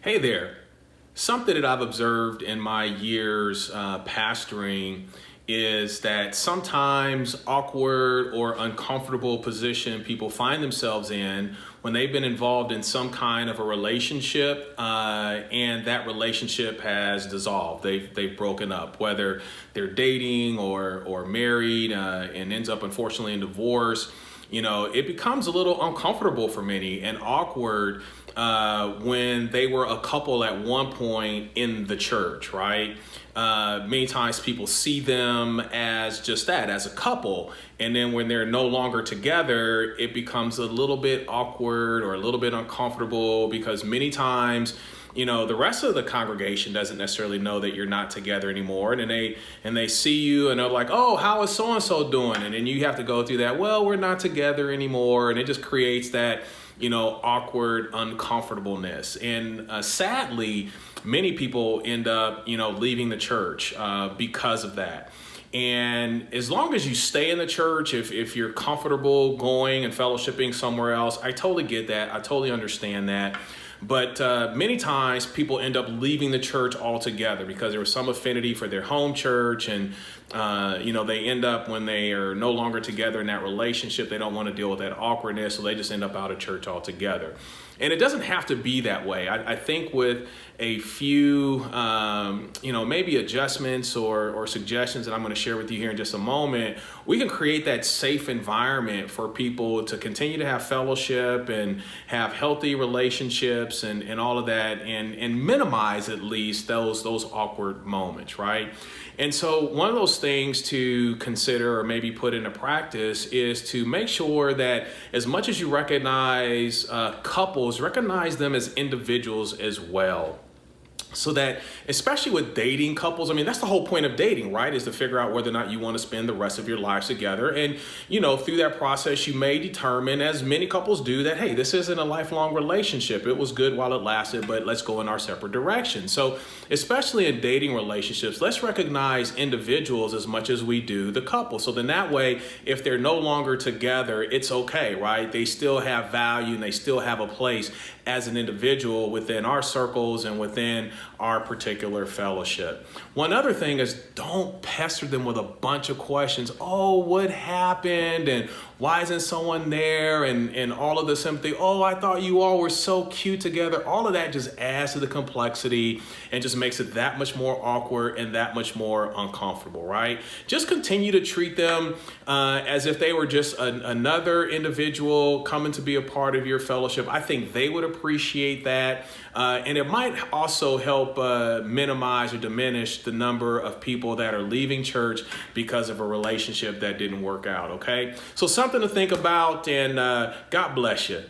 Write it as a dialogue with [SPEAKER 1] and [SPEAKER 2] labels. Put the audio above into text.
[SPEAKER 1] Hey there. Something that I've observed in my years pastoring is that sometimes awkward or uncomfortable position people find themselves in when they've been involved in some kind of a relationship and that relationship has dissolved. They've broken up, whether they're dating or married and ends up unfortunately in divorce. You know, it becomes a little uncomfortable for many and awkward when they were a couple at one point in the church, right? Many times people see them as just that, as a couple. And then when they're no longer together, it becomes a little bit awkward or a little bit uncomfortable because many times, you know, the rest of the congregation doesn't necessarily know that you're not together anymore. And they see you and they're like, oh, how is so-and-so doing? And then you have to go through that, well, we're not together anymore. And it just creates that, you know, awkward uncomfortableness. And sadly, many people end up, you know, leaving the church because of that. And as long as you stay in the church, if you're comfortable going and fellowshipping somewhere else, I totally get that. I totally understand that. But many times people end up leaving the church altogether because there was some affinity for their home church. And, you know, they end up when they are no longer together in that relationship, they don't want to deal with that awkwardness. So they just end up out of church altogether. And it doesn't have to be that way. I think with a few, you know, maybe adjustments or suggestions that I'm going to share with you here in just a moment, we can create that safe environment for people to continue to have fellowship and have healthy relationships and all of that and minimize at least those awkward moments, right? And so one of those things to consider or maybe put into practice is to make sure that as much as you recognize couples, recognize them as individuals as well. So that, especially with dating couples, I mean, that's the whole point of dating, right? Is to figure out whether or not you want to spend the rest of your lives together. And, you know, through that process, you may determine, as many couples do, that, hey, this isn't a lifelong relationship. It was good while it lasted, but let's go in our separate directions. So especially in dating relationships, let's recognize individuals as much as we do the couple. So then that way, if they're no longer together, it's okay, right? They still have value and they still have a place as an individual within our circles and within our particular fellowship. One other thing is, don't pester them with a bunch of questions. Oh, what happened? And why isn't someone there? And all of the sympathy. Oh, I thought you all were so cute together. All of that just adds to the complexity and just makes it that much more awkward and that much more uncomfortable, right? Just continue to treat them as if they were just another individual coming to be a part of your fellowship. I think they would appreciate that. And it might also help minimize or diminish the number of people that are leaving church because of a relationship that didn't work out, okay? So something to think about, and God bless you.